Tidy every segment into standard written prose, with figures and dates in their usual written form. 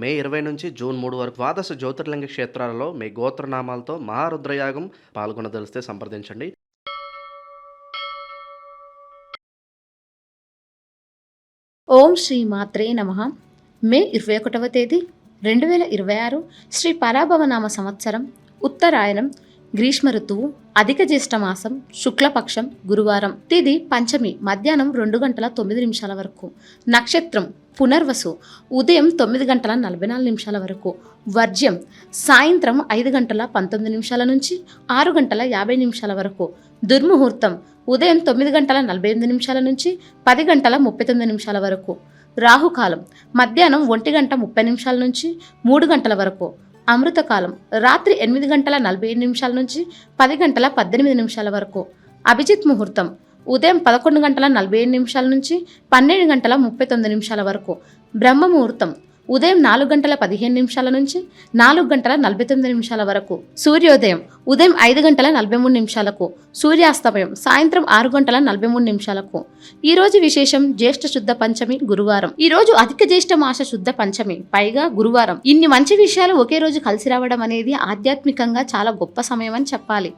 మే 20 నుంచి జూన్ 3 వరకు ద్వాదశ జ్యోతిర్లింగ క్షేత్రాలలో మీ గోత్రనామాలతో మహారుద్రయాగం పాల్గొనదలిస్తే సంప్రదించండి. ఓం శ్రీ మాత్రే నమః. మే 21వ తేదీ 2026 శ్రీ పరాభవనామ సంవత్సరం, ఉత్తరాయణం, గ్రీష్మ ఋతువు, అధిక జ్యేష్ఠ మాసం, శుక్లపక్షం, గురువారం. తిథి పంచమి, మధ్యాహ్నం 2:09 వరకు. నక్షత్రం పునర్వసు, ఉదయం 9:44 వరకు. వర్జ్యం సాయంత్రం 5:19 నుంచి 6:50 వరకు. దుర్ముహూర్తం ఉదయం 9:48 నుంచి 10:39 వరకు. రాహుకాలం మధ్యాహ్నం 1:30 నుంచి 3 వరకు. అమృతకాలం రాత్రి 8:47 నుంచి 10:18 వరకు. అభిజిత్ ముహూర్తం ఉదయం 11:47 నుంచి 12:39 వరకు. బ్రహ్మ ముహూర్తం ఉదయం 4:15 నుంచి 4:49 వరకు. సూర్యోదయం ఉదయం 5:43. సూర్యాస్తమయం సాయంత్రం 6:43. ఈ రోజు విశేషం జ్యేష్ఠ శుద్ధ పంచమి, గురువారం. ఈ రోజు అధిక జ్యేష్ఠ మాస శుద్ధ పంచమి, పైగా గురువారం. ఇన్ని మంచి విషయాలు ఒకే రోజు కలిసి రావడం అనేది ఆధ్యాత్మికంగా చాలా గొప్ప సమయం అని చెప్పాలి.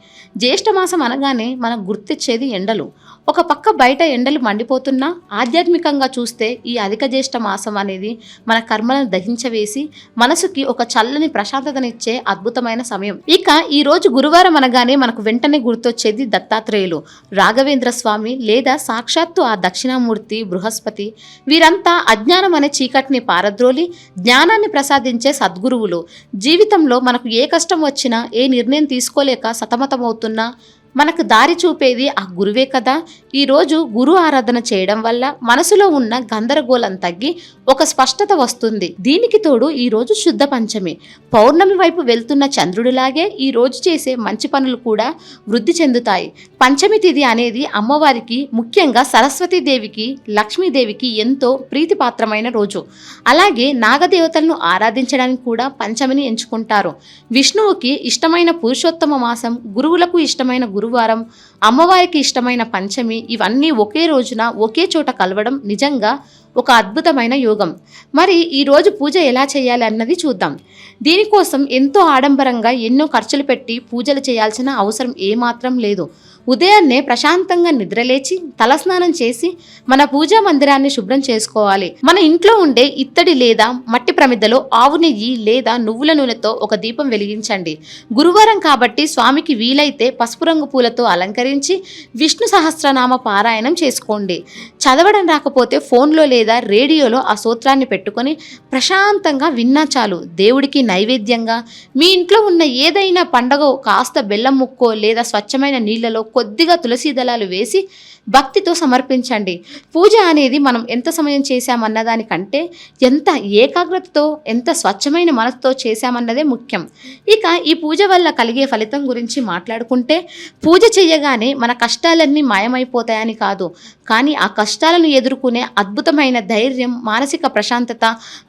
జ్యేష్ఠ మాసం అనగానే మనకు గుర్తిచ్చేది ఎండలు. ఒక పక్క బయట ఎండలు మండిపోతున్నా ఆధ్యాత్మికంగా చూస్తే ఈ అధిక జ్యేష్ఠ మాసం అనేది మన కర్మలను దహించవేసి మనసుకి ఒక చల్లని ప్రశాంతతనిచ్చే అద్భుతమైన సమయం. ఇక ఈ రోజు గురువారం అనగానే మనకు వెంటనే గుర్తొచ్చేది దత్తాత్రేయులు, రాఘవేంద్ర స్వామి లేదా సాక్షాత్తు ఆ దక్షిణామూర్తి బృహస్పతి. వీరంతా అజ్ఞానం అనే చీకటిని పారద్రోలి జ్ఞానాన్ని ప్రసాదించే సద్గురువులు. జీవితంలో మనకు ఏ కష్టం వచ్చినా, ఏ నిర్ణయం తీసుకోలేక సతమతమవుతున్నా మనకు దారి చూపేది ఆ గురువే కదా. ఈరోజు గురు ఆరాధన చేయడం వల్ల మనసులో ఉన్న గందరగోళం తగ్గి ఒక స్పష్టత వస్తుంది. దీనికి తోడు ఈరోజు శుద్ధ పంచమి, పౌర్ణమి వైపు వెళ్తున్న చంద్రుడిలాగే ఈ రోజు చేసే మంచి పనులు కూడా వృద్ధి చెందుతాయి. పంచమి తిథి అనేది అమ్మవారికి, ముఖ్యంగా సరస్వతీదేవికి, లక్ష్మీదేవికి ఎంతో ప్రీతిపాత్రమైన రోజు. అలాగే నాగదేవతలను ఆరాధించడానికి కూడా పంచమిని ఎంచుకుంటారు. విష్ణువుకి ఇష్టమైన పురుషోత్తమ మాసం, గురువులకు ఇష్టమైన గురువారం, అమ్మవారికి ఇష్టమైన పంచమి, ఇవన్నీ ఒకే రోజున ఒకే చోట కలవడం నిజంగా ఒక అద్భుతమైన యోగం. మరి ఈ రోజు పూజ ఎలా చేయాలి అన్నది చూద్దాం. దీనికోసం ఎంతో ఆడంబరంగా ఎన్నో ఖర్చులు పెట్టి పూజలు చేయాల్సిన అవసరం ఏమాత్రం లేదు. ఉదయాన్నే ప్రశాంతంగా నిద్రలేచి తలస్నానం చేసి మన పూజా మందిరాన్ని శుభ్రం చేసుకోవాలి. మన ఇంట్లో ఉండే ఇత్తడి లేదా మట్టి ప్రమిదలో ఆవు నెయ్యి లేదా నువ్వుల నూనెతో ఒక దీపం వెలిగించండి. గురువారం కాబట్టి స్వామికి వీలైతే పసుపు రంగు పూలతో అలంకరించి విష్ణు సహస్రనామ పారాయణం చేసుకోండి. చదవడం రాకపోతే ఫోన్లో లేదా రేడియోలో ఆ స్తోత్రాన్ని పెట్టుకొని ప్రశాంతంగా విన్నా చాలు. దేవుడికి నైవేద్యంగా మీ ఇంట్లో ఉన్న ఏదైనా పండగ కాస్త బెల్లం ముక్కో లేదా స్వచ్ఛమైన నీళ్లలో కొద్దిగా తులసి దళాలు వేసి భక్తితో సమర్పించండి. పూజ అనేది మనం ఎంత సమయం చేశామన్నదానికంటే ఎంత ఏకాగ్రతతో, ఎంత స్వచ్ఛమైన మనసుతో చేశామన్నదే ముఖ్యం. ఇక ఈ పూజ వల్ల కలిగే ఫలితం గురించి మాట్లాడుకుంటే, పూజ చేయగానే మన కష్టాలన్నీ మాయమైపోతాయని కాదు, కానీ ఆ కష్టాలను ఎదుర్కొనే అద్భుతమైన ధైర్యం, మానసిక ప్రశాంతత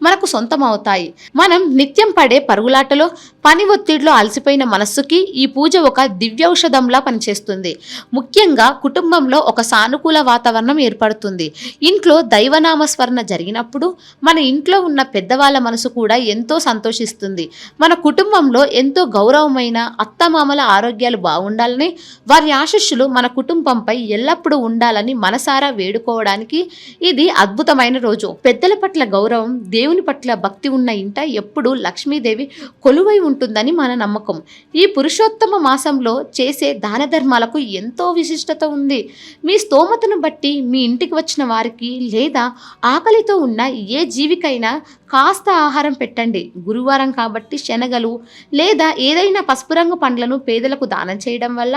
మనకు సొంతం అవుతాయి. మనం నిత్యం పడే పరుగులాటలో, పని ఒత్తిడిలో అలసిపోయిన మనస్సుకి ఈ పూజ ఒక దివ్యౌషధంలా పనిచేస్తుంది. ముఖ్యంగా కుటుంబంలో ఒక సానుకూల వాతావరణం ఏర్పడుతుంది. ఇంట్లో దైవనామస్మరణ జరిగినప్పుడు మన ఇంట్లో ఉన్న పెద్దవాళ్ళ మనసు కూడా ఎంతో సంతోషిస్తుంది. మన కుటుంబంలో ఎంతో గౌరవమైన అత్తమామల ఆరోగ్యాలు బాగుండాలని, వారి ఆశీస్సులు మన కుటుంబంపై ఎల్లప్పుడూ ఉండాలని మనసారా వేడుకోవడానికి ఇది అద్భుతమైన రోజు. పెద్దల పట్ల గౌరవం, దేవుని పట్ల భక్తి ఉన్న ఇంట ఎప్పుడూ లక్ష్మీదేవి కొలువై ఉంటుందని మన నమ్మకం. ఈ పురుషోత్తమ మాసంలో చేసే దాన ధర్మాలకు ఎంతో విశిష్టత ఉంది. మీ స్తోమతను బట్టి మీ ఇంటికి వచ్చిన వారికి లేదా ఆకలితో ఉన్న ఏ జీవికైనా కాస్త ఆహారం పెట్టండి. గురువారం కాబట్టి శనగలు లేదా ఏదైనా పసుపు రంగు పండ్లను పేదలకు దానం చేయడం వల్ల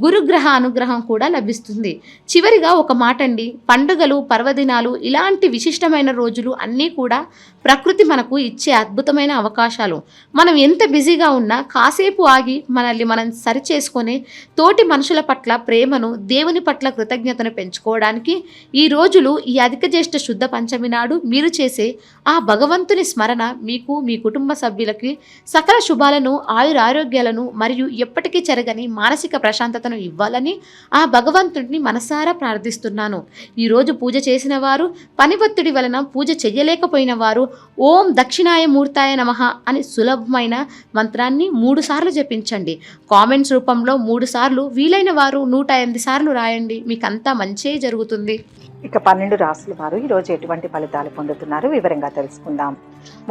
గురుగ్రహ అనుగ్రహం కూడా లభిస్తుంది. చివరిగా ఒక మాట అండి, పండుగలు, పర్వదినాలు, ఇలాంటి విశిష్టమైన రోజులు అన్నీ కూడా ప్రకృతి మనకు ఇచ్చే అద్భుతమైన అవకాశాలు. మనం ఎంత బిజీగా ఉన్నా కాసేపు ఆగి మనల్ని మనం సరిచేసుకొని తోటి మనుషుల పట్ల ప్రేమను, దేవుని పట్ల కృతజ్ఞతను పెంచుకోవడానికి ఈ రోజులు, ఈ అధిక జ్యేష్ఠ శుద్ధ పంచమి నాడు మీరు చేసే ఆ భగవంతుని స్మరణ మీకు, మీ కుటుంబ సభ్యులకి సకల శుభాలను, ఆయురారోగ్యాలను మరియు ఎప్పటికీ చెరగని మానసిక ప్రశాంతతను ఇవ్వాలని ఆ భగవంతుడిని మనసారా ప్రార్థిస్తున్నాను. ఈరోజు పూజ చేసిన వారు, పని ఒత్తిడి వలన పూజ చెయ్యలేకపోయిన వారు ఓం దక్షిణాయ మూర్తాయ నమః అని సులభమైన మంత్రాన్ని 3 సార్లు జపించండి. కామెంట్స్ రూపంలో 3 సార్లు, వీలైన వారు 108 సార్లు రాయండి. మీకంతా మంచే జరుగుతుంది. ఇక 12 రాశుల వారు ఈరోజు ఎటువంటి ఫలితాలు పొందుతున్నారు వివరంగా తెలుసుకుందాం.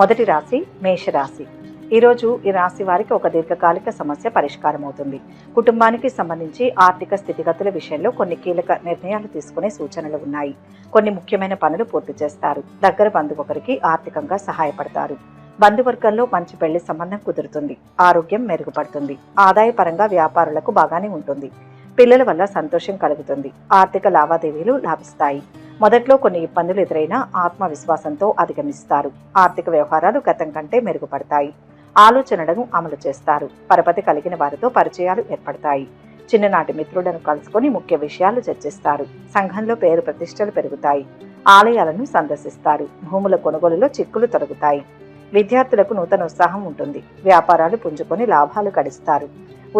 మొదటి రాశి మేషరాశి. ఈరోజు ఈ రాశి వారికి ఒక దీర్ఘకాలిక సమస్య పరిష్కారం అవుతుంది. కుటుంబానికి సంబంధించి ఆర్థిక స్థితిగతుల విషయంలో కొన్ని కీలక నిర్ణయాలు తీసుకునే సూచనలు ఉన్నాయి. కొన్ని ముఖ్యమైన పనులు పూర్తి చేస్తారు. దగ్గర బంధువు ఒకరికి ఆర్థికంగా సహాయపడతారు. బంధువర్గంలో మంచి పెళ్లి సంబంధం కుదురుతుంది. ఆరోగ్యం మెరుగుపడుతుంది. ఆదాయపరంగా వ్యాపారులకు బాగానే ఉంటుంది. పిల్లల వల్ల సంతోషం కలుగుతుంది. ఆర్థిక లావాదేవీలు లాభిస్తాయి. మొదట్లో కొన్ని ఇబ్బందులు ఎదురైనా ఆత్మవిశ్వాసంతో అధిగమిస్తారు. ఆర్థిక వ్యవహారాలు గతం కంటే మెరుగుపడతాయి. ఆలోచనలను అమలు చేస్తారు. పరపతి కలిగిన వారితో పరిచయాలు ఏర్పడతాయి. చిన్ననాటి మిత్రులను కలుసుకొని ముఖ్య విషయాలు చర్చిస్తారు. సంఘంలో పేరు ప్రతిష్టలు పెరుగుతాయి. ఆలయాలను సందర్శిస్తారు. భూముల కొనుగోలులో చిక్కులు తొలగుతాయి. విద్యార్థులకు నూతన ఉత్సాహం ఉంటుంది. వ్యాపారాలు పుంజుకొని లాభాలు గడిస్తారు.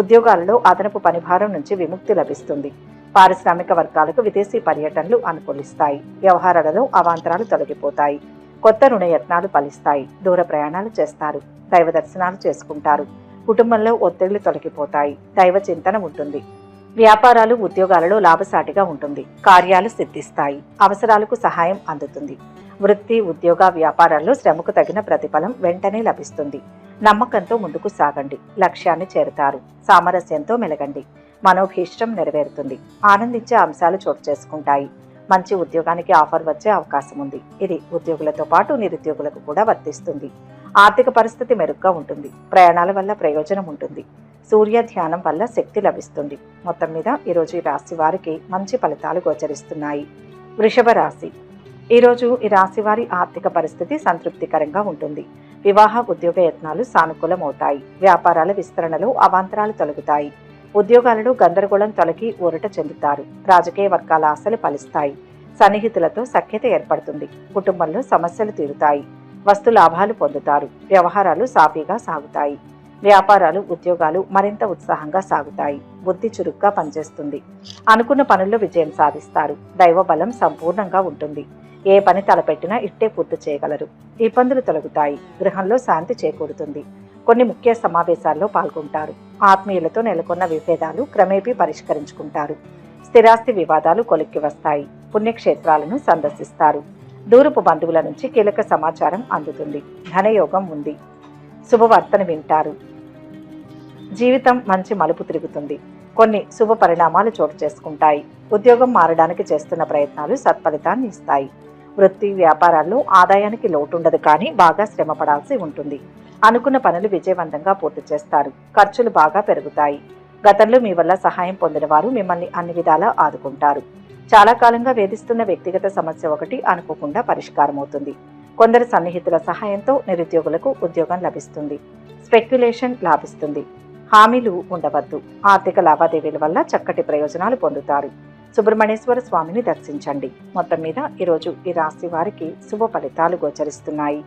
ఉద్యోగాలలో అదనపు పనిభారం నుంచి విముక్తి లభిస్తుంది. పారిశ్రామిక వర్గాలకు విదేశీ పర్యటనలు అనుకూలిస్తాయి. వ్యవహారాలలో అవాంతరాలు తొలగిపోతాయి. కొత్త రుణ యత్నాలు ఫలిస్తాయి. దూర ప్రయాణాలు చేస్తారు. దైవ దర్శనాలు చేసుకుంటారు. కుటుంబంలో ఒత్తిళ్లు తొలగిపోతాయి. దైవ చింతన ఉంటుంది. వ్యాపారాలు ఉద్యోగాలలో లాభసాటిగా ఉంటుంది. కార్యాలు సిద్ధిస్తాయి. అవసరాలకు సహాయం అందుతుంది. వృత్తి ఉద్యోగ వ్యాపారాల్లో శ్రమకు తగిన ప్రతిఫలం వెంటనే లభిస్తుంది. నమ్మకంతో ముందుకు సాగండి. లక్ష్యాన్ని చేరుతారు. సామరస్యంతో మెలగండి. మనోభీష్టం నెరవేరుతుంది. ఆనందించే అంశాలు చోటు చేసుకుంటాయి. మంచి ఉద్యోగానికి ఆఫర్ వచ్చే అవకాశం ఉంది. ఇది ఉద్యోగులతో పాటు నిరుద్యోగులకు కూడా వర్తిస్తుంది. ఆర్థిక పరిస్థితి మెరుగ్గా ఉంటుంది. ప్రయాణాల వల్ల ప్రయోజనం ఉంటుంది. సూర్య ధ్యానం వల్ల శక్తి లభిస్తుంది. మొత్తం మీద ఈరోజు ఈ రాశి వారికి మంచి ఫలితాలు గోచరిస్తున్నాయి. వృషభ రాశి. ఈరోజు ఈ రాశి వారి ఆర్థిక పరిస్థితి సంతృప్తికరంగా ఉంటుంది. వివాహ ఉద్యోగ యత్నాలు సానుకూలమవుతాయి. వ్యాపారాల విస్తరణలో అవాంతరాలు తొలగుతాయి. ఉద్యోగాలలో గందరగోళం తొలగి ఊరట చెందుతారు. రాజకీయ వర్గాల ఆశలు ఫలిస్తాయి. సన్నిహితులతో సఖ్యత ఏర్పడుతుంది. కుటుంబంలో సమస్యలు తీరుతాయి. వస్తు లాభాలు పొందుతారు. వ్యవహారాలు సాఫీగా సాగుతాయి. వ్యాపారాలు ఉద్యోగాలు మరింత ఉత్సాహంగా సాగుతాయి. బుద్ధి చురుగ్గా పనిచేస్తుంది. అనుకున్న పనుల్లో విజయం సాధిస్తారు. దైవ బలం సంపూర్ణంగా ఉంటుంది. ఏ పని తలపెట్టినా ఇట్టే పూర్తి చేయగలరు. ఇబ్బందులు తొలగుతాయి. గృహంలో శాంతి చేకూరుతుంది. కొన్ని ముఖ్య సమావేశాల్లో పాల్గొంటారు. ఆత్మీయులతో నెలకొన్న విభేదాలు క్రమేపీ పరిష్కరించుకుంటారు. స్థిరాస్తి వివాదాలు కొలిక్కి వస్తాయి. పుణ్యక్షేత్రాలను సందర్శిస్తారు. దూరపు బంధువుల నుంచి కీలక సమాచారం అందుతుంది. ధనయోగం ఉంది. శుభవార్తను వింటారు. జీవితం మంచి మలుపు తిరుగుతుంది. కొన్ని శుభ పరిణామాలు చోటు చేసుకుంటాయి. ఉద్యోగం మారడానికి చేస్తున్న ప్రయత్నాలు సత్ఫలితాన్ని ఇస్తాయి. వృత్తి వ్యాపారాల్లో ఆదాయానికి లోటుండదు, కానీ బాగా శ్రమ పడాల్సి ఉంటుంది. అనుకున్న పనులు విజయవంతంగా పూర్తి చేస్తారు. ఖర్చులు బాగా పెరుగుతాయి. గతంలో మీ వల్ల సహాయం పొందిన వారు మిమ్మల్ని అన్ని విధాలా ఆదుకుంటారు. చాలా కాలంగా వేధిస్తున్న వ్యక్తిగత సమస్య ఒకటి అనుకోకుండా పరిష్కారం అవుతుంది. కొందరు సన్నిహితుల సహాయంతో నిరుద్యోగులకు ఉద్యోగం లభిస్తుంది. స్పెక్యులేషన్ లాభిస్తుంది. హామీలు ఉండవద్దు. ఆర్థిక లావాదేవీల వల్ల చక్కటి ప్రయోజనాలు పొందుతారు. సుబ్రహ్మణ్యేశ్వర స్వామిని దర్శించండి. మొత్తం మీద ఈరోజు ఈ రాశి వారికి శుభ ఫలితాలు గోచరిస్తున్నాయి.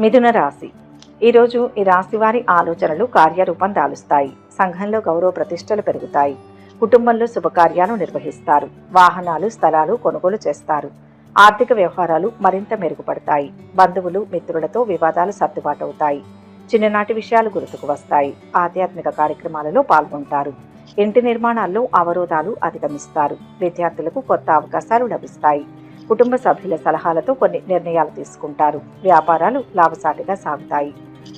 మిథున రాశి. ఈరోజు ఈ రాశి వారి ఆలోచనలు కార్యరూపం దాలుస్తాయి. సంఘంలో గౌరవ ప్రతిష్టలు పెరుగుతాయి. కుటుంబంలో శుభకార్యాలు నిర్వహిస్తారు. వాహనాలు స్థలాలు కొనుగోలు చేస్తారు. ఆర్థిక వ్యవహారాలు మరింత మెరుగుపడతాయి. బంధువులు మిత్రులతో వివాదాలు సర్దుబాటవుతాయి. చిన్ననాటి విషయాలు గుర్తుకు వస్తాయి. ఆధ్యాత్మిక కార్యక్రమాలలో పాల్గొంటారు. ఇంటి నిర్మాణాల్లో అవరోధాలు అధిగమిస్తారు. విద్యార్థులకు కొత్త అవకాశాలు లభిస్తాయి. కుటుంబ సభ్యుల సలహాలతో కొన్ని నిర్ణయాలు తీసుకుంటారు. వ్యాపారాలు లాభసాటిగా సాగుతాయి.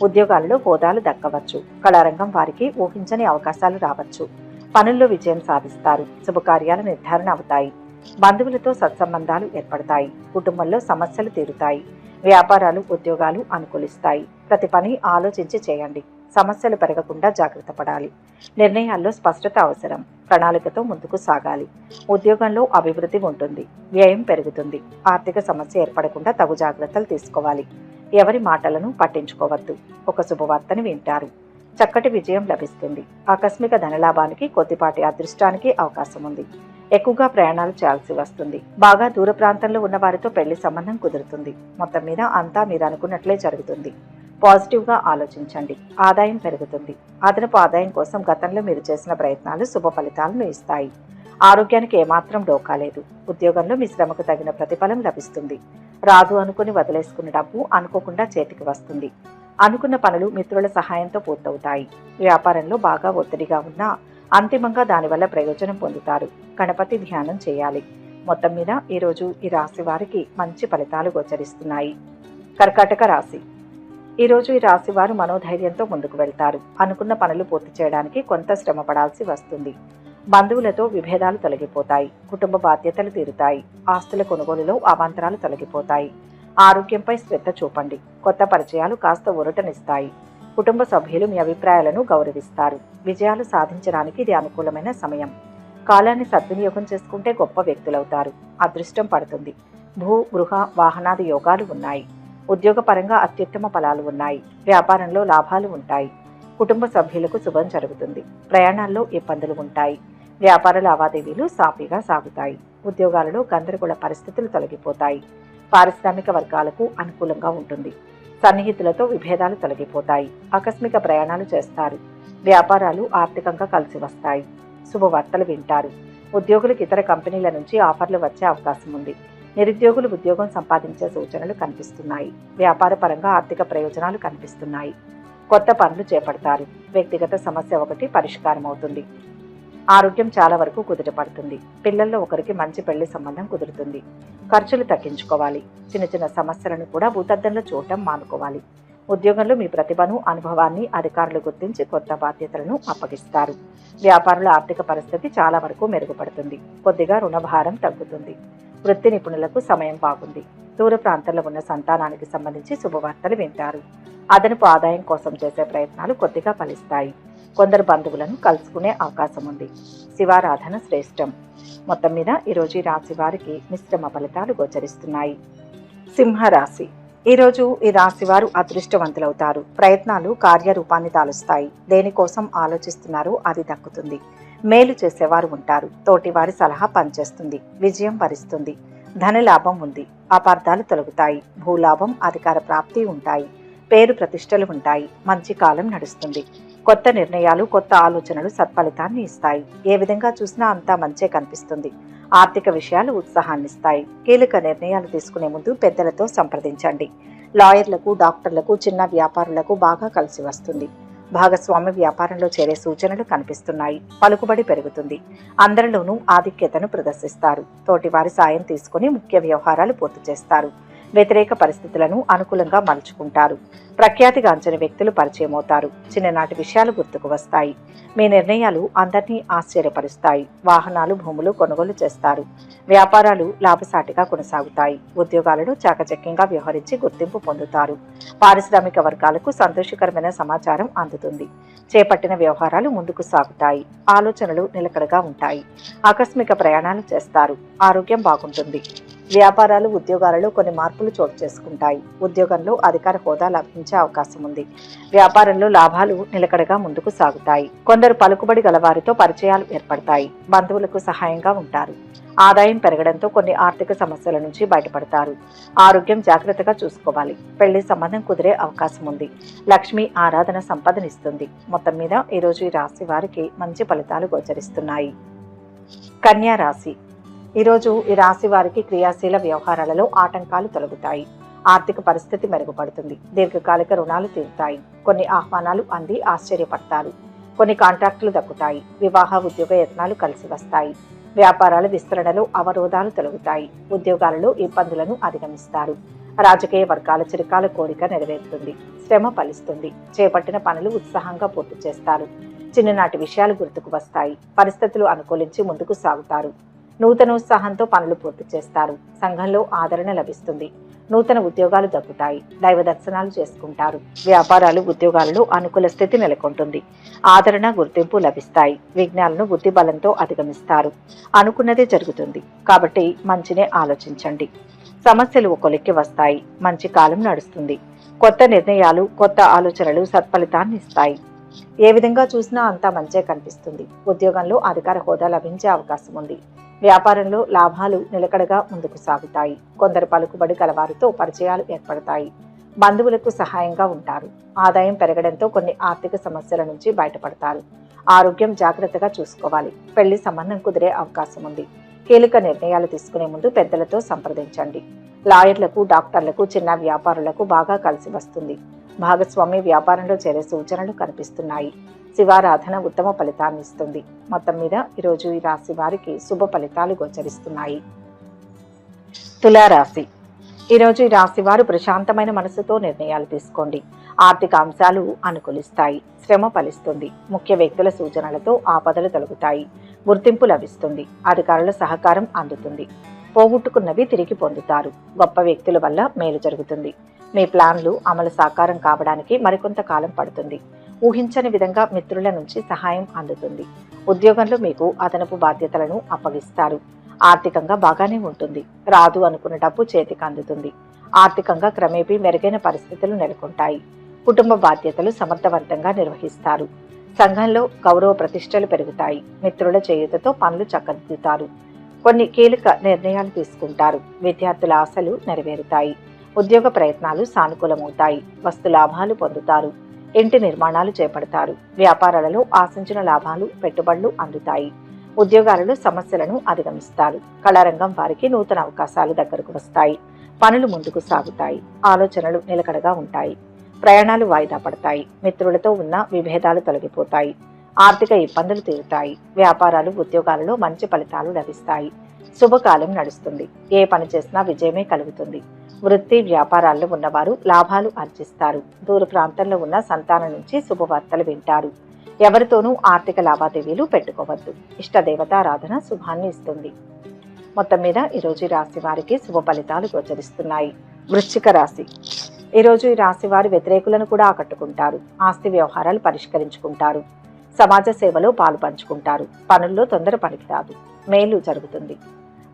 ఉద్యోగాలలో హోదాలు దక్కవచ్చు. కళారంగం వారికి ఊహించని అవకాశాలు రావచ్చు. పనుల్లో విజయం సాధిస్తారు. శుభకార్యాల నిర్ధారణ అవుతాయి. బంధువులతో సత్సంబంధాలు ఏర్పడతాయి. కుటుంబంలో సమస్యలు తీరుతాయి. వ్యాపారాలు ఉద్యోగాలు అనుకూలిస్తాయి. ప్రతి పని ఆలోచించి చేయండి. సమస్యలు పెరగకుండా జాగ్రత్త పడాలి. నిర్ణయాల్లో స్పష్టత అవసరం. ప్రణాళికతో ముందుకు సాగాలి. ఉద్యోగంలో అభివృద్ధి ఉంటుంది. వ్యయం పెరుగుతుంది. ఆర్థిక సమస్య ఏర్పడకుండా తగు జాగ్రత్తలు తీసుకోవాలి. ఎవరి మాటలను పట్టించుకోవద్దు. ఒక శుభవార్తని వింటారు. చక్కటి విజయం లభిస్తుంది. ఆకస్మిక ధనలాభానికి కొద్దిపాటి అదృష్టానికి అవకాశం ఉంది. ఎక్కువగా ప్రయాణాలు చేయాల్సి వస్తుంది. బాగా దూర ప్రాంతంలో ఉన్న వారితో పెళ్లి సంబంధం కుదురుతుంది. మొత్తం మీద అంతా మీరు అనుకున్నట్లే జరుగుతుంది. పాజిటివ్గా ఆలోచించండి. ఆదాయం పెరుగుతుంది. అదనపు ఆదాయం కోసం గతంలో మీరు చేసిన ప్రయత్నాలు శుభ ఫలితాలను ఇస్తాయి. ఆరోగ్యానికి ఏమాత్రం డోకా లేదు. ఉద్యోగంలో మీ శ్రమకు తగిన ప్రతిఫలం లభిస్తుంది. రాదు అనుకుని వదిలేసుకున్న డబ్బు అనుకోకుండా చేతికి వస్తుంది. అనుకున్న పనులు మిత్రుల సహాయంతో పూర్తవుతాయి. వ్యాపారంలో బాగా ఒత్తిడిగా ఉన్నా అంతిమంగా దానివల్ల ప్రయోజనం పొందుతారు. గణపతి ధ్యానం చేయాలి. మొత్తం మీద ఈరోజు ఈ రాశి వారికి మంచి ఫలితాలు గోచరిస్తున్నాయి. కర్కాటక రాశి. ఈరోజు ఈ రాశి వారు మనోధైర్యంతో ముందుకు వెళ్తారు. అనుకున్న పనులు పూర్తి చేయడానికి కొంత శ్రమ పడాల్సి వస్తుంది. బంధువులతో విభేదాలు తొలగిపోతాయి. కుటుంబ బాధ్యతలు తీరుతాయి. ఆస్తుల కొనుగోలులో అవాంతరాలు తొలగిపోతాయి. ఆరోగ్యంపై శ్రద్ధ చూపండి. కొత్త పరిచయాలు కాస్త ఊరటనిస్తాయి. కుటుంబ సభ్యులు మీ అభిప్రాయాలను గౌరవిస్తారు. విజయాలు సాధించడానికి ఇది అనుకూలమైన సమయం. కాలాన్ని సద్వినియోగం చేసుకుంటే గొప్ప వ్యక్తులవుతారు. అదృష్టం పడుతుంది. భూ, గృహ, వాహనాది యోగాలు ఉన్నాయి. ఉద్యోగపరంగా అత్యుత్తమ ఫలాలు ఉన్నాయి. వ్యాపారంలో లాభాలు ఉంటాయి. కుటుంబ సభ్యులకు శుభం జరుగుతుంది. ప్రయాణాల్లో ఇబ్బందులు ఉంటాయి. వ్యాపార లావాదేవీలు సాఫీగా సాగుతాయి. ఉద్యోగాలలో గందరగోళ పరిస్థితులు తొలగిపోతాయి. పారిశ్రామిక వర్గాలకు అనుకూలంగా ఉంటుంది. సన్నిహితులతో విభేదాలు తొలగిపోతాయి. ఆకస్మిక ప్రయాణాలు చేస్తారు. వ్యాపారాలు ఆర్థికంగా కలిసి వస్తాయి. శుభవార్తలు వింటారు. ఉద్యోగులకు ఇతర కంపెనీల నుంచి ఆఫర్లు వచ్చే అవకాశం ఉంది. నిరుద్యోగులు ఉద్యోగం సంపాదించే సూచనలు కనిపిస్తున్నాయి. వ్యాపార పరంగా ఆర్థిక ప్రయోజనాలు కనిపిస్తున్నాయి. కొత్త పనులు చేపడతారు. వ్యక్తిగత సమస్య ఒకటి పరిష్కారం అవుతుంది. ఆరోగ్యం చాలా వరకు కుదుటపడుతుంది. పిల్లల్లో ఒకరికి మంచి పెళ్లి సంబంధం కుదురుతుంది. ఖర్చులు తగ్గించుకోవాలి. చిన్న చిన్న సమస్యలను కూడా భూతద్దంలో చూడటం మానుకోవాలి. ఉద్యోగంలో మీ ప్రతిభను, అనుభవాన్ని అధికారులు గుర్తించి కొత్త బాధ్యతలను అప్పగిస్తారు. వ్యాపారుల ఆర్థిక పరిస్థితి చాలా వరకు మెరుగుపడుతుంది. కొద్దిగా రుణభారం తగ్గుతుంది. వృత్తి నిపుణులకు సమయం బాగుంది. దూర ప్రాంతాల్లో ఉన్న సంతానానికి సంబంధించి శుభవార్తలు వింటారు. అదనపు ఆదాయం కోసం చేసే ప్రయత్నాలు కొద్దిగా ఫలిస్తాయి. కొందరు బంధువులను కలుసుకునే అవకాశం ఉంది. శివారాధన శ్రేష్టం. మొత్తం మీద ఈరోజు ఈ రాశి వారికి మిశ్రమ ఫలితాలు గోచరిస్తున్నాయి. సింహరాశి. ఈరోజు ఈ రాశి వారు అదృష్టవంతులవుతారు. ప్రయత్నాలు కార్యరూపాన్ని దాలుస్తాయి. దేనికోసం ఆలోచిస్తున్నారో అది దక్కుతుంది. మేలు చేసేవారు ఉంటారు. తోటివారి సలహా పనిచేస్తుంది. విజయం వరిస్తుంది. ధనలాభం ఉంది. అపార్థాలు తొలగుతాయి. భూలాభం, అధికార ప్రాప్తి ఉంటాయి. పేరు ప్రతిష్టలు ఉంటాయి. మంచి కాలం నడుస్తుంది. కొత్త నిర్ణయాలు, కొత్త ఆలోచనలు సత్ఫలితాన్ని ఇస్తాయి. ఏ విధంగా చూసినా అంతా మంచే కనిపిస్తుంది. ఆర్థిక విషయాలు ఉత్సాహాన్నిస్తాయి. కీలక నిర్ణయాలు తీసుకునే ముందు పెద్దలతో సంప్రదించండి. లాయర్లకు, డాక్టర్లకు, చిన్న వ్యాపారులకు బాగా కలిసి వస్తుంది. భాగస్వామ్య వ్యాపారంలో చేరే సూచనలు కనిపిస్తున్నాయి. పలుకుబడి పెరుగుతుంది. అందరిలోనూ ఆధిక్యతను ప్రదర్శిస్తారు. తోటివారి సాయం తీసుకుని ముఖ్య వ్యవహారాలు పూర్తి చేస్తారు. వ్యతిరేక పరిస్థితులను అనుకూలంగా మలుచుకుంటారు. ప్రఖ్యాతిగాంచిన వ్యక్తులు పరిచయం అవుతారు. చిన్ననాటి విషయాలు గుర్తుకు వస్తాయి. మీ నిర్ణయాలు అందరినీ ఆశ్చర్యపరుస్తాయి. వాహనాలు, భూములు కొనుగోలు చేస్తారు. వ్యాపారాలు లాభసాటిగా కొనసాగుతాయి. ఉద్యోగాలలో చాకచక్యంగా వ్యవహరించి గుర్తింపు పొందుతారు. పారిశ్రామిక వర్గాలకు సంతోషకరమైన సమాచారం అందుతుంది. చేపట్టిన వ్యవహారాలు ముందుకు సాగుతాయి. ఆలోచనలు నిలకడగా ఉంటాయి. ఆకస్మిక ప్రయాణాలు చేస్తారు. ఆరోగ్యం బాగుంటుంది. వ్యాపారాలు, ఉద్యోగాలలో కొన్ని మార్పులు చోటు చేసుకుంటాయి. ఉద్యోగంలో అధికార హోదా లభించే అవకాశం ఉంది. వ్యాపారంలో లాభాలు నిలకడగా ముందుకు సాగుతాయి. కొందరు పలుకుబడి గలవారితో పరిచయాలు ఏర్పడతాయి. బంధువులకు సహాయంగా ఉంటారు. ఆదాయం పెరగడంతో కొన్ని ఆర్థిక సమస్యల నుంచి బయటపడతారు. ఆరోగ్యం జాగ్రత్తగా చూసుకోవాలి. పెళ్లి సంబంధం కుదిరే అవకాశం ఉంది. లక్ష్మి ఆరాధన సంపదనిస్తుంది. మొత్తం మీద ఈరోజు ఈ రాశి వారికి మంచి ఫలితాలు గోచరిస్తున్నాయి. కన్యా రాశి. ఈరోజు ఈ రాశి వారికి క్రియాశీల వ్యవహారాలలో ఆటంకాలు తొలగుతాయి. ఆర్థిక పరిస్థితి మెరుగుపడుతుంది. దీర్ఘకాలిక రుణాలు తీరుతాయి. కొన్ని ఆహ్వానాలు అంది ఆశ్చర్యపడతారు. కొన్ని కాంట్రాక్టులు దక్కుతాయి. వివాహ, ఉద్యోగ యత్నాలు కలిసి వస్తాయి. వ్యాపారాల విస్తరణలో అవరోధాలు తొలగుతాయి. ఉద్యోగాలలో ఇబ్బందులను అధిగమిస్తారు. రాజకీయ వర్గాల చిరకాల కోరిక నెరవేరుతుంది. శ్రమ ఫలిస్తుంది. చేపట్టిన పనులు ఉత్సాహంగా పూర్తి చేస్తారు. చిన్ననాటి విషయాలు గుర్తుకు వస్తాయి. పరిస్థితులు అనుకూలించి ముందుకు సాగుతారు. నూతనోత్సాహంతో పనులు పూర్తి చేస్తారు. సంఘంలో ఆదరణ లభిస్తుంది. నూతన ఉద్యోగాలు దక్కుతాయి. దైవ దర్శనాలు చేసుకుంటారు. వ్యాపారాలు, ఉద్యోగాలలో అనుకూల స్థితి నెలకొంటుంది. ఆదరణ, గుర్తింపు లభిస్తాయి. విఘ్నాలను బుద్ధి బలంతో అధిగమిస్తారు. అనుకున్నదే జరుగుతుంది. కాబట్టి మంచినే ఆలోచించండి. సమస్యలు ఒక కొలిక్కి వస్తాయి. మంచి కాలం నడుస్తుంది. కొత్త నిర్ణయాలు, కొత్త ఆలోచనలు సత్ఫలితాన్ని ఇస్తాయి. ఏ విధంగా చూసినా అంతా మంచే కనిపిస్తుంది. ఉద్యోగంలో అధికార హోదా లభించే అవకాశం ఉంది. వ్యాపారంలో లాభాలు నిలకడగా ముందుకు సాగుతాయి. కొందరు పలుకుబడి గలవారితో పరిచయాలు ఏర్పడతాయి. బంధువులకు సహాయంగా ఉంటారు. ఆదాయం పెరగడంతో కొన్ని ఆర్థిక సమస్యల నుంచి బయటపడతారు. ఆరోగ్యం జాగ్రత్తగా చూసుకోవాలి. పెళ్లి సంబంధం కుదిరే అవకాశం ఉంది. కీలక నిర్ణయాలు తీసుకునే ముందు పెద్దలతో సంప్రదించండి. లాయర్లకు, డాక్టర్లకు, చిన్న వ్యాపారులకు బాగా కలిసి వస్తుంది. భాగస్వామి వ్యాపారంలో చేరే సూచనలు కనిపిస్తున్నాయి. శివారాధన ఉత్తమ ఫలితాన్ని ఇస్తుంది. మొత్తం మీద ఈరోజు ఈ రాశి వారికి శుభ ఫలితాలు గోచరిస్తున్నాయి. తులారాశి. ఈరోజు ఈ రాశి వారు ప్రశాంతమైన మనసుతో నిర్ణయాలు తీసుకోండి. ఆర్థిక అంశాలు అనుకూలిస్తాయి. శ్రమ ఫలిస్తుంది. ముఖ్య వ్యక్తుల సూచనలతో ఆపదలు తొలగుతాయి. గుర్తింపు లభిస్తుంది. అధికారుల సహకారం అందుతుంది. పోగొట్టుకున్నవి తిరిగి పొందుతారు. గొప్ప వ్యక్తుల వల్ల మేలు జరుగుతుంది. మీ ప్లాన్లు అమలు సాకారం కావడానికి మరికొంత కాలం పడుతుంది. ఊహించని విధంగా మిత్రుల నుంచి సహాయం అందుతుంది. ఉద్యోగంలో మీకు అదనపు బాధ్యతలను అప్పగిస్తారు. ఆర్థికంగా బాగానే ఉంటుంది. రాదు అనుకున్న డబ్బు చేతికి అందుతుంది. ఆర్థికంగా క్రమేపీ మెరుగైన పరిస్థితులు నెలకొంటాయి. కుటుంబ బాధ్యతలు సమర్థవంతంగా నిర్వహిస్తారు. సంఘంలో గౌరవ ప్రతిష్టలు పెరుగుతాయి. మిత్రుల చేయూతతో పనులు చక్కదిద్దుతారు. కొన్ని కీలక నిర్ణయాలు తీసుకుంటారు. విద్యార్థుల ఆశలు నెరవేరుతాయి. ఉద్యోగ ప్రయత్నాలు సానుకూలమవుతాయి. వస్తు లాభాలు పొందుతారు. ఇంటి నిర్మాణాలు చేపడతారు. వ్యాపారాలలో ఆశించిన లాభాలు, పెట్టుబడులు అందుతాయి. ఉద్యోగాలలో సమస్యలను అధిగమిస్తారు. కళారంగం వారికి నూతన అవకాశాలు దగ్గరకు వస్తాయి. పనులు ముందుకు సాగుతాయి. ఆలోచనలు నిలకడగా ఉంటాయి. ప్రయాణాలు వాయిదా పడతాయి. మిత్రులతో ఉన్న విభేదాలు తొలగిపోతాయి. ఆర్థిక ఇబ్బందులు తీరుతాయి. వ్యాపారాలు, ఉద్యోగాలలో మంచి ఫలితాలు లభిస్తాయి. శుభకాలం నడుస్తుంది. ఏ పని చేసినా విజయమే కలుగుతుంది. వృత్తి వ్యాపారాల్లో ఉన్నవారు లాభాలు ఆర్జిస్తారు. దూర ప్రాంతంలో ఉన్న సంతానం నుంచి శుభవార్తలు వింటారు. ఎవరితోనూ ఆర్థిక లావాదేవీలు పెట్టుకోవద్దు. ఇష్టదేవతారాధన శుభాన్ని ఇస్తుంది. మొత్తం మీద ఈరోజు ఈ రాశి వారికి శుభ ఫలితాలు గోచరిస్తున్నాయి. వృశ్చిక రాశి. ఈరోజు ఈ రాశి వారి వ్యతిరేకులను కూడా ఆకట్టుకుంటారు. ఆస్తి వ్యవహారాలు పరిష్కరించుకుంటారు. సమాజ సేవలో పాలు పంచుకుంటారు. పనుల్లో తొందర పనికిరాదు. మేలు జరుగుతుంది.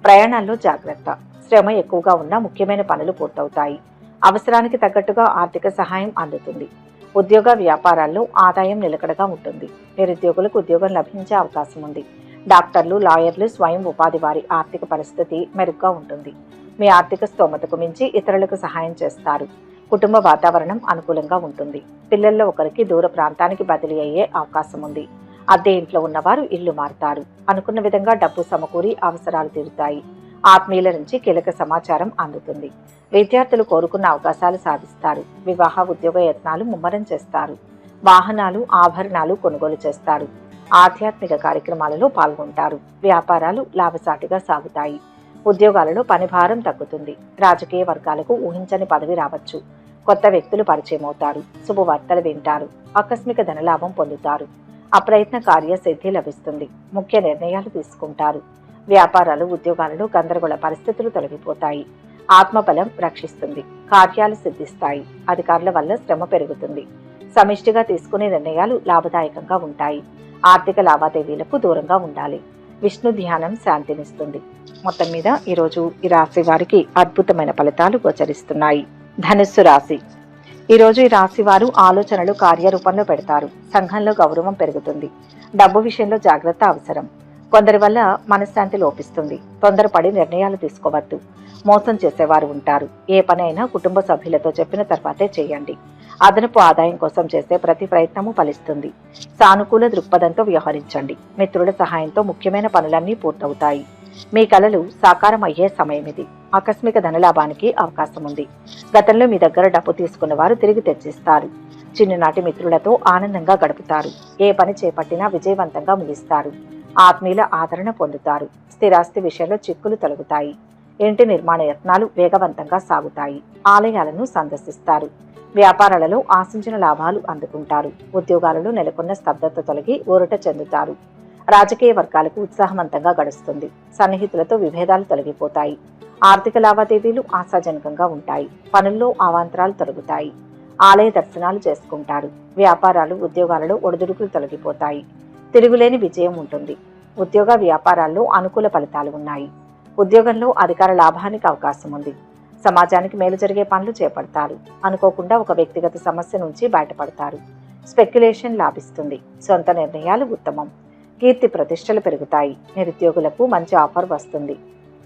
ప్రయాణాల్లో జాగ్రత్త. శ్రమ ఎక్కువగా ఉన్న ముఖ్యమైన పనులు పూర్తవుతాయి. అవసరానికి తగ్గట్టుగా ఆర్థిక సహాయం అందుతుంది. ఉద్యోగ వ్యాపారాల్లో ఆదాయం నిలకడగా ఉంటుంది. నిరుద్యోగులకు ఉద్యోగం లభించే అవకాశం ఉంది. డాక్టర్లు, లాయర్లు, స్వయం ఉపాధి వారి ఆర్థిక పరిస్థితి మెరుగ్గా ఉంటుంది. మీ ఆర్థిక స్తోమతకు మించి ఇతరులకు సహాయం చేస్తారు. కుటుంబ వాతావరణం అనుకూలంగా ఉంటుంది. పిల్లల్లో ఒకరికి దూర ప్రాంతానికి బదిలీ అయ్యే అవకాశం ఉంది. అద్దె ఇంట్లో ఉన్నవారు ఇల్లు మారుతారు. అనుకున్న విధంగా డబ్బు సమకూరి అవసరాలు తీరుతాయి. ఆత్మీయుల నుంచి కీలక సమాచారం అందుతుంది. విద్యార్థులు కోరుకున్న అవకాశాలు సాధిస్తారు. వివాహ, ఉద్యోగ యత్నాలు ముమ్మరం చేస్తారు. వాహనాలు, ఆభరణాలు కొనుగోలు చేస్తారు. ఆధ్యాత్మిక కార్యక్రమాలలో పాల్గొంటారు. వ్యాపారాలు లాభసాటిగా సాగుతాయి. ఉద్యోగాలలో పనిభారం తగ్గుతుంది. రాజకీయ వర్గాలకు ఊహించని పదవి రావచ్చు. కొత్త వ్యక్తులు పరిచయం అవుతారు. శుభవార్తలు వింటారు. ఆకస్మిక ధనలాభం పొందుతారు. అప్రయత్న కార్యసిద్ధి లభిస్తుంది. ముఖ్య నిర్ణయాలు తీసుకుంటారు. వ్యాపారాలు, ఉద్యోగాలలో గందరగోళ పరిస్థితులు తొలగిపోతాయి. ఆత్మబలం రక్షిస్తుంది. కార్యాలు సిద్ధిస్తాయి. అధికారుల వల్ల శ్రమ పెరుగుతుంది. సమిష్టిగా తీసుకునే నిర్ణయాలు లాభదాయకంగా ఉంటాయి. ఆర్థిక లావాదేవీలకు దూరంగా ఉండాలి. విష్ణు ధ్యానం శాంతినిస్తుంది. మొత్తం మీద ఈరోజు ఈ రాశి వారికి అద్భుతమైన ఫలితాలు గోచరిస్తున్నాయి. ధనుస్సు రాశి. ఈరోజు ఈ రాశి వారు ఆలోచనలు కార్యరూపంలో పెడతారు. సంఘంలో గౌరవం పెరుగుతుంది. డబ్బు విషయంలో జాగ్రత్త అవసరం. కొందరి వల్ల మనశ్శాంతి లోపిస్తుంది. తొందరపడి నిర్ణయాలు తీసుకోవద్దు. మోసం చేసేవారు ఉంటారు. ఏ పనైనా కుటుంబ సభ్యులతో చెప్పిన తర్వాతే చేయండి. అదనపు ఆదాయం కోసం చేసే ప్రతి ప్రయత్నము ఫలిస్తుంది. సానుకూల దృక్పథంతో వ్యవహరించండి. మిత్రుల సహాయంతో ముఖ్యమైన పనులన్నీ పూర్తవుతాయి. మీ కలలు సాకారం అయ్యే సమయం ఇది. ఆకస్మిక ధనలాభానికి అవకాశం ఉంది. గతంలో మీ దగ్గర డబ్బు తీసుకున్న వారు తిరిగి తెచ్చిస్తారు. చిన్ననాటి మిత్రులతో ఆనందంగా గడుపుతారు. ఏ పని చేపట్టినా విజయవంతంగా ముగిస్తారు. ఆత్మీయుల ఆదరణ పొందుతారు. స్థిరాస్తి విషయంలో చిక్కులు తొలగుతాయి. ఇంటి నిర్మాణ యత్నాలు వేగవంతంగా సాగుతాయి. ఆలయాలను సందర్శిస్తారు. వ్యాపారాలలో ఆశించిన లాభాలు అందుకుంటారు. ఉద్యోగాలలో నెలకొన్న స్తబ్దత తొలగి ఊరట చెందుతారు. రాజకీయ వర్గాలకు ఉత్సాహవంతంగా గడుస్తుంది. సన్నిహితులతో విభేదాలు తొలగిపోతాయి. ఆర్థిక లావాదేవీలు ఆశాజనకంగా ఉంటాయి. పనుల్లో అవాంతరాలు తొలగుతాయి. ఆలయ దర్శనాలు చేసుకుంటారు. వ్యాపారాలు, ఉద్యోగాలలో ఒడిదుడుకులు తొలగిపోతాయి. తిరుగులేని విజయం ఉంటుంది. ఉద్యోగ వ్యాపారాల్లో అనుకూల ఫలితాలు ఉన్నాయి. ఉద్యోగంలో అధికార లాభానికి అవకాశం ఉంది. సమాజానికి మేలు జరిగే పనులు చేపడతారు. అనుకోకుండా ఒక వ్యక్తిగత సమస్య నుంచి బయటపడతారు. స్పెక్యులేషన్ లాభిస్తుంది. సొంత నిర్ణయాలు ఉత్తమం. కీర్తి ప్రతిష్టలు పెరుగుతాయి. నిరుద్యోగులకు మంచి ఆఫర్ వస్తుంది.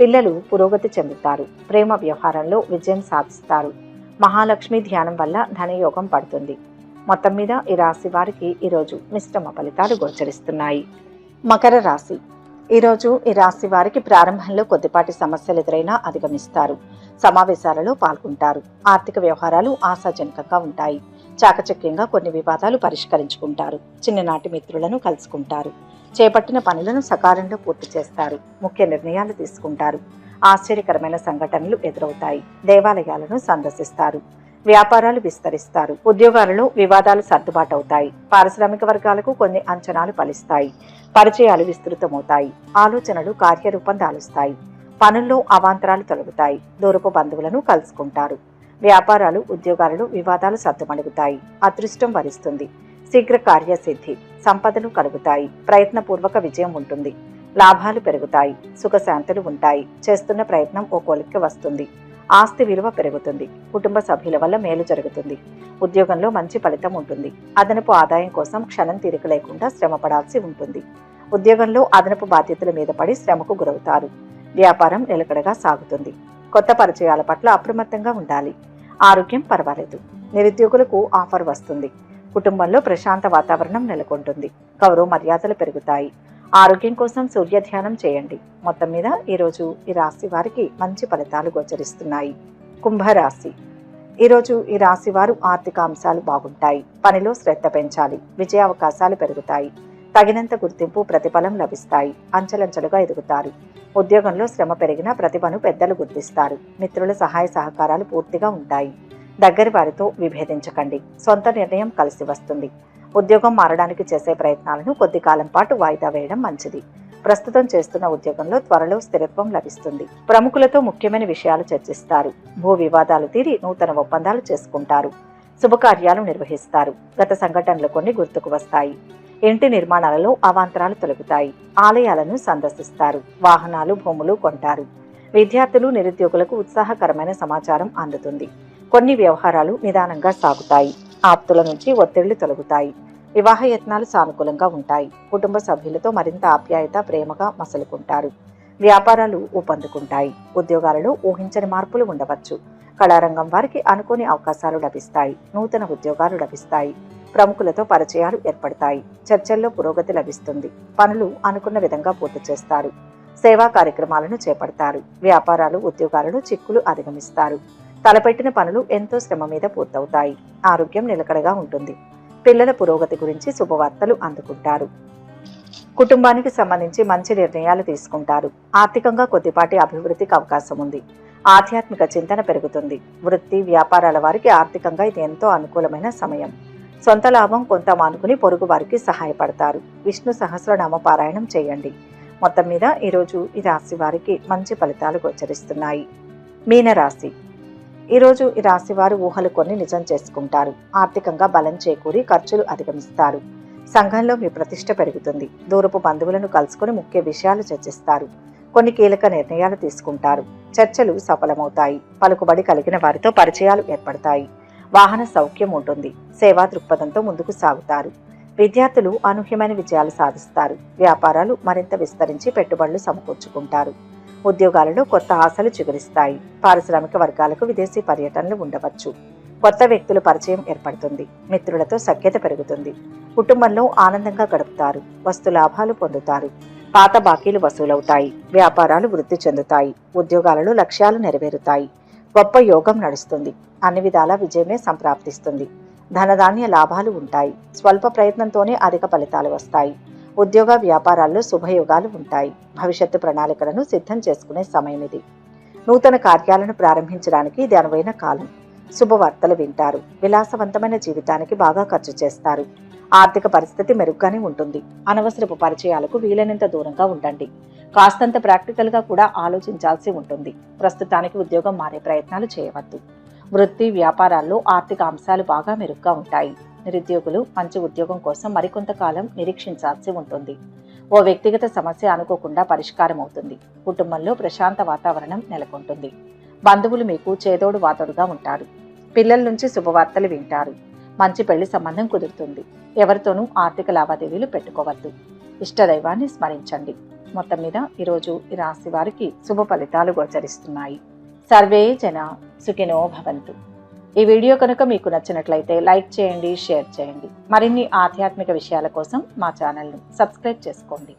పిల్లలు పురోగతి చెందుతారు. ప్రేమ వ్యవహారంలో విజయం సాధిస్తారు. మహాలక్ష్మి ధ్యానం వల్ల ధనయోగం పడుతుంది. మొత్తం మీద ఈ రాశి వారికి ఈరోజు మిశ్రమ ఫలితాలు గోచరిస్తున్నాయి. మకర రాశి. ఈరోజు ఈ రాశి వారికి ప్రారంభంలో కొద్దిపాటి సమస్యలు ఎదురైనా అధిగమిస్తారు. సమావేశాలలో పాల్గొంటారు. ఆర్థిక వ్యవహారాలు ఆశాజనకంగా ఉంటాయి. చాకచక్యంగా కొన్ని వివాదాలు పరిష్కరించుకుంటారు. చిన్ననాటి మిత్రులను కలుసుకుంటారు. చేపట్టిన పనులను సకాలంలో పూర్తి చేస్తారు. ముఖ్య నిర్ణయాలు తీసుకుంటారు. ఆశ్చర్యకరమైన సంఘటనలు ఎదురవుతాయి. దేవాలయాలను సందర్శిస్తారు. వ్యాపారాలు విస్తరిస్తారు. ఉద్యోగాలలో వివాదాలు సర్దుబాటు అవుతాయి. పారిశ్రామిక వర్గాలకు కొన్ని అంచనాలు ఫలిస్తాయి. పరిచయాలు విస్తృతమవుతాయి. ఆలోచనలు కార్యరూపం దాలుస్తాయి. పనుల్లో అవాంతరాలు తొలగుతాయి. దూరపు బంధువులను కలుసుకుంటారు. వ్యాపారాలు ఉద్యోగాలలో వివాదాలు సర్దుమణుగుతాయి. అదృష్టం వరిస్తుంది. శీఘ్ర కార్యసిద్ధి. సంపదలు కలుగుతాయి. ప్రయత్నపూర్వక విజయం ఉంటుంది. లాభాలు పెరుగుతాయి. సుఖశాంతులు ఉంటాయి. చేస్తున్న ప్రయత్నం ఓ కొలిక్కి వస్తుంది. ఆస్తి విలువ పెరుగుతుంది. కుటుంబ సభ్యుల వల్ల మేలు జరుగుతుంది. ఉద్యోగంలో మంచి ఫలితం ఉంటుంది. అదనపు ఆదాయం కోసం క్షణం తీరిక లేకుండా శ్రమ పడాల్సి ఉంటుంది. ఉద్యోగంలో అదనపు బాధ్యతల మీద పడి శ్రమకు గురవుతారు. వ్యాపారం నిలకడగా సాగుతుంది. కొత్త పరిచయాల పట్ల అప్రమత్తంగా ఉండాలి. ఆరోగ్యం పర్వాలేదు. నిరుద్యోగులకు ఆఫర్ వస్తుంది. కుటుంబంలో ప్రశాంత వాతావరణం నెలకొంటుంది. గౌరవ మర్యాదలు పెరుగుతాయి. ఆరోగ్యం కోసం సూర్య ధ్యానం చేయండి. మొత్తం మీద ఈరోజు ఈ రాశి వారికి మంచి ఫలితాలు గోచరిస్తున్నాయి. కుంభరాశి. ఈరోజు ఈ రాశి వారు ఆర్థిక అంశాలు బాగుంటాయి. పనిలో శ్రద్ధ పెంచాలి. విజయ అవకాశాలు పెరుగుతాయి. తగినంత గుర్తింపు ప్రతిఫలం లభిస్తాయి. అంచెలంచెలుగా ఎదుగుతారు. ఉద్యోగంలో శ్రమ పెరిగిన ప్రతిభను పెద్దలు గుర్తిస్తారు. మిత్రుల సహాయ సహకారాలు పూర్తిగా ఉంటాయి. దగ్గరి వారితో విభేదించకండి. సొంత నిర్ణయం కలిసి వస్తుంది. ఉద్యోగం మారడానికి చేసే ప్రయత్నాలను కొద్ది కాలం పాటు వాయిదా వేయడం మంచిది. ప్రస్తుతం చేస్తున్న ఉద్యోగంలో త్వరలో స్థిరత్వం లభిస్తుంది. ప్రముఖులతో ముఖ్యమైన విషయాలు చర్చిస్తారు. భూ వివాదాలు తీరి నూతన ఒప్పందాలు చేసుకుంటారు. శుభకార్యాలు నిర్వహిస్తారు. గత సంఘటనలు కొన్ని గుర్తుకు వస్తాయి. ఇంటి నిర్మాణాలలో అవాంతరాలు తొలగుతాయి. ఆలయాలను సందర్శిస్తారు. వాహనాలు భూములు కొంటారు. విద్యార్థులు నిరుద్యోగులకు ఉత్సాహకరమైన సమాచారం అందుతుంది. కొన్ని వ్యవహారాలు నిదానంగా సాగుతాయి. ఆప్తుల నుంచి ఒత్తిళ్లు తొలగుతాయి. వివాహ యత్నాలు సానుకూలంగా ఉంటాయి. కుటుంబ సభ్యులతో మరింత ఆప్యాయత ప్రేమగా మసలుకుంటారు. వ్యాపారాలు ఊపందుకుంటాయి. ఉద్యోగాలలో ఊహించని మార్పులు ఉండవచ్చు. కళారంగం వారికి అనుకోని అవకాశాలు లభిస్తాయి. నూతన ఉద్యోగాలు లభిస్తాయి. ప్రముఖులతో పరిచయాలు ఏర్పడతాయి. చర్చల్లో పురోగతి లభిస్తుంది. పనులు అనుకున్న విధంగా పూర్తి చేస్తారు. సేవా కార్యక్రమాలను చేపడతారు. వ్యాపారాలు ఉద్యోగాలలో చిక్కులు అధిగమిస్తారు. తలపెట్టిన పనులు ఎంతో శ్రమ మీద పూర్తవుతాయి. ఆరోగ్యం నిలకడగా ఉంటుంది. పిల్లల పురోగతి గురించి శుభవార్తలు అందుకుంటారు. కుటుంబానికి సంబంధించి మంచి నిర్ణయాలు తీసుకుంటారు. ఆర్థికంగా కొద్దిపాటి అభివృద్ధికి అవకాశం ఉంది. ఆధ్యాత్మిక చింతన పెరుగుతుంది. వృత్తి వ్యాపారాల వారికి ఆర్థికంగా ఇది ఎంతో అనుకూలమైన సమయం. సొంత లాభం కొంత మానుకుని పొరుగు వారికి సహాయపడతారు. విష్ణు సహస్రనామ పారాయణం చేయండి. మొత్తం మీద ఈరోజు ఈ రాశి వారికి మంచి ఫలితాలు గోచరిస్తున్నాయి. మీనరాశి. ఈరోజు ఈ రాశి వారు ఊహలు కొన్ని నిజం చేసుకుంటారు. ఆర్థికంగా బలం చేకూరి ఖర్చులు అధిగమిస్తారు. సంఘంలో మీ ప్రతిష్ట పెరుగుతుంది. దూరపు బంధువులను కలుసుకుని ముఖ్య విషయాలు చర్చిస్తారు. కొన్ని కీలక నిర్ణయాలు తీసుకుంటారు. చర్చలు సఫలమవుతాయి. పలుకుబడి కలిగిన వారితో పరిచయాలు ఏర్పడతాయి. వాహన సౌఖ్యం ఉంటుంది. సేవా దృక్పథంతో ముందుకు సాగుతారు. విద్యార్థులు అనూహ్యమైన విజయాలు సాధిస్తారు. వ్యాపారాలు మరింత విస్తరించి పెట్టుబడులు సమకూర్చుకుంటారు. ఉద్యోగాలలో కొత్త ఆశలు చిగురిస్తాయి. పారిశ్రామిక వర్గాలకు విదేశీ పర్యటనలు ఉండవచ్చు. కొత్త వ్యక్తుల పరిచయం ఏర్పడుతుంది. మిత్రులతో సఖ్యత పెరుగుతుంది. కుటుంబంలో ఆనందంగా గడుపుతారు. వస్తు లాభాలు పొందుతారు. పాత బాకీలు వసూలవుతాయి. వ్యాపారాలు వృద్ధి చెందుతాయి. ఉద్యోగాలలో లక్ష్యాలు నెరవేరుతాయి. గొప్ప యోగం నడుస్తుంది. అన్ని విధాల విజయమే సంప్రాప్తిస్తుంది. ధనధాన్య లాభాలు ఉంటాయి. స్వల్ప ప్రయత్నంతోనే అధిక ఫలితాలు వస్తాయి. ఉద్యోగ వ్యాపారాల్లో శుభయోగాలు ఉంటాయి. భవిష్యత్తు ప్రణాళికలను సిద్ధం చేసుకునే సమయం ఇది. నూతన కార్యాలను ప్రారంభించడానికి ఇది అనువైన కాలం. శుభవార్తలు వింటారు. విలాసవంతమైన జీవితానికి బాగా ఖర్చు చేస్తారు. ఆర్థిక పరిస్థితి మెరుగ్గానే ఉంటుంది. అనవసరపు పరిచయాలకు వీలైనంత దూరంగా ఉండండి. కాస్తంత ప్రాక్టికల్గా కూడా ఆలోచించాల్సి ఉంటుంది. ప్రస్తుతానికి ఉద్యోగం మారే ప్రయత్నాలు చేయవద్దు. వృత్తి వ్యాపారాల్లో ఆర్థిక అంశాలు బాగా మెరుగ్గా ఉంటాయి. నిరుద్యోగులు మంచి ఉద్యోగం కోసం మరికొంతకాలం నిరీక్షించాల్సి ఉంటుంది. ఓ వ్యక్తిగత సమస్య అనుకోకుండా పరిష్కారం అవుతుంది. కుటుంబంలో ప్రశాంత వాతావరణం నెలకొంటుంది. బంధువులు మీకు చేదోడు వాతోడుగా ఉంటారు. పిల్లల నుంచి శుభవార్తలు వింటారు. మంచి పెళ్లి సంబంధం కుదురుతుంది. ఎవరితోనూ ఆర్థిక లావాదేవీలు పెట్టుకోవద్దు. ఇష్టదైవాన్ని స్మరించండి. మొత్తం మీద ఈరోజు ఈ రాశి వారికి శుభ ఫలితాలు గోచరిస్తున్నాయి. సర్వే జన సుఖినో భవంతు. ఈ వీడియో కనుక మీకు నచ్చినట్లయితే లైక్ చేయండి, షేర్ చేయండి. మరిన్ని ఆధ్యాత్మిక విషయాల కోసం మా ఛానల్ను సబ్స్క్రైబ్ చేసుకోండి.